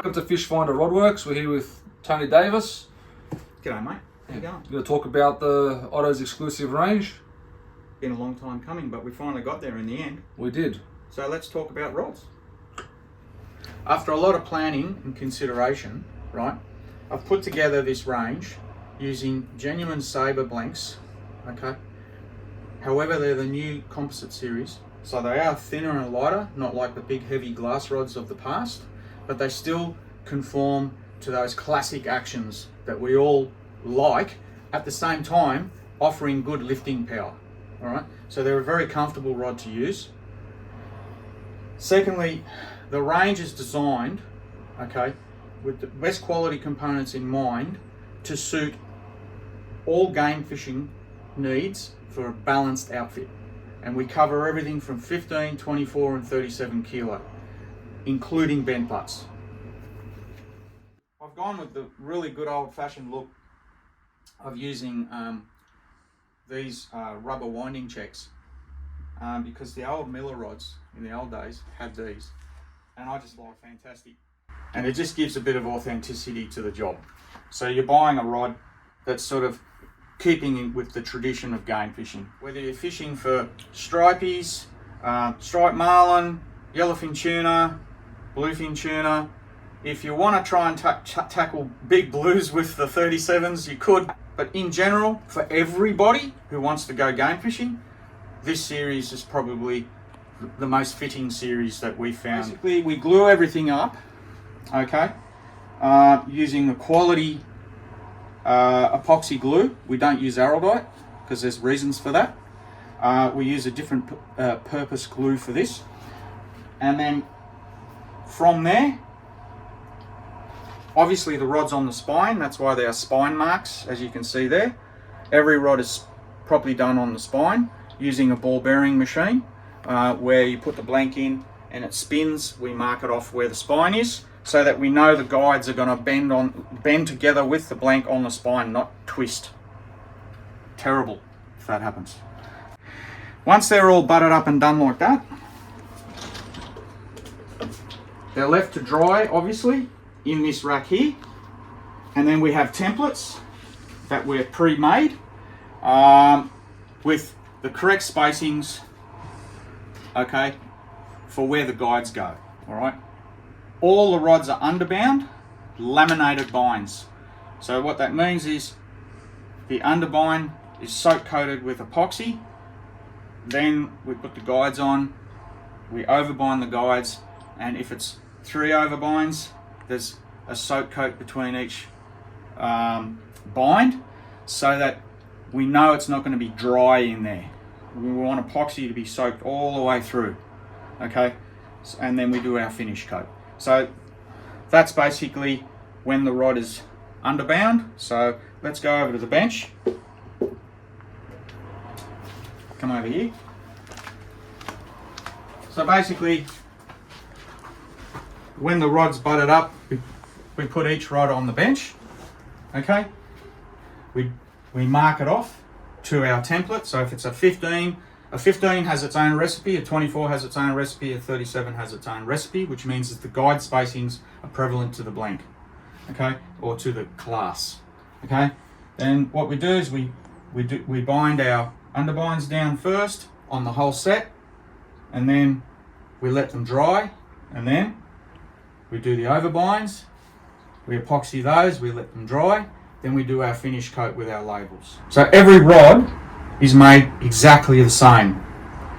Welcome to Fishfinder Rodworks. We're here with Tony Davis. G'day mate, how you going? We're going to talk about the Ottos exclusive range. Been a long time coming, but we finally got there in the end. We did. So let's talk about rods. After a lot of planning and consideration, right, I've put together this range using genuine sabre blanks, okay? However, they're the new composite series, so they are thinner and lighter, not like the big heavy glass rods of the past, but they still conform to those classic actions that we all like, at the same time offering good lifting power. All right, so they're a very comfortable rod to use. Secondly, the range is designed, okay, with the best quality components in mind to suit all game fishing needs for a balanced outfit. And we cover everything from 15, 24 and 37 kilo, including bent butts. I've gone with the really good old-fashioned look of using these rubber winding checks because the old Miller rods in the old days had these, and I just like fantastic. And it just gives a bit of authenticity to the job. So you're buying a rod that's sort of keeping in with the tradition of game fishing. Whether you're fishing for stripies, striped marlin, yellowfin tuna, bluefin tuna, if you want to try and tackle big blues with the 37s, you could. But in general, for everybody who wants to go game fishing, this series is probably the most fitting series that we found. Basically, we glue everything up, okay, using the quality epoxy glue. We don't use araldite because there's reasons for that. We use a different purpose glue for this. And then from there, obviously the rod's on the spine, that's why there are spine marks, as you can see there. Every rod is properly done on the spine using a ball bearing machine where you put the blank in and it spins. We mark it off where the spine is so that we know the guides are going to bend together with the blank on the spine, not twist. Terrible if that happens. Once they're all butted up and done like that, they're left to dry, obviously, in this rack here. And then we have templates that we're pre-made with the correct spacings, okay, for where the guides go, all right? All the rods are underbound, laminated binds. So what that means is the underbind is soak coated with epoxy, then we put the guides on, we overbind the guides, and if it's 3 overbinds, there's a soak coat between each bind so that we know it's not going to be dry in there. We want epoxy to be soaked all the way through, okay? And then we do our finish coat. So that's basically when the rod is underbound. So let's go over to the bench. Come over here. So basically, when the rod's butted up, we put each rod on the bench, okay? We mark it off to our template. So if it's a 15 has its own recipe, a 24 has its own recipe, a 37 has its own recipe, which means that the guide spacings are prevalent to the blank, okay? Or to the class, okay? Then what we do is we bind our underbinds down first on the whole set, and then we let them dry, and then we do the overbinds, we epoxy those, we let them dry, then we do our finish coat with our labels. So every rod is made exactly the same.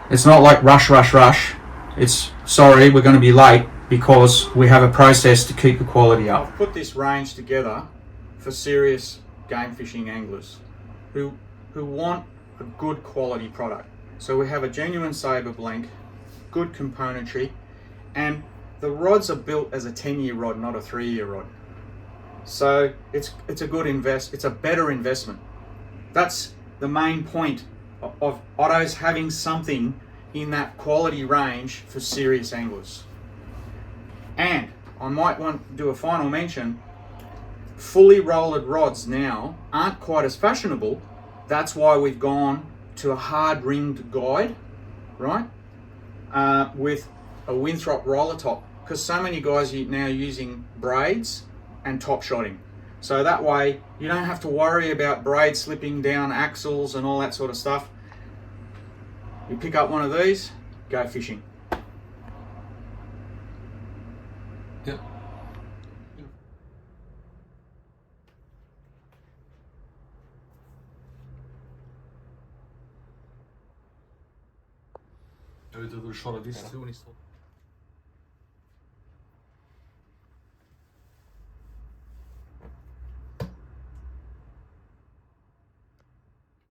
It's not like rush. It's sorry, we're going to be late because we have a process to keep the quality up. I've put this range together for serious game fishing anglers who want a good quality product. So we have a genuine sabre blank, good componentry, and the rods are built as a 10-year rod, not a 3-year rod. So it's a good it's a better investment. That's the main point of Ottos having something in that quality range for serious anglers. And I might want to do a final mention, fully rolled rods now aren't quite as fashionable. That's why we've gone to a hard ringed guide, right? With a Winthrop roller top because so many guys are now using braids and top shotting. So that way you don't have to worry about braid slipping down axles and all that sort of stuff. You pick up one of these, go fishing. Yep. Do a little shot of this too when he stopped.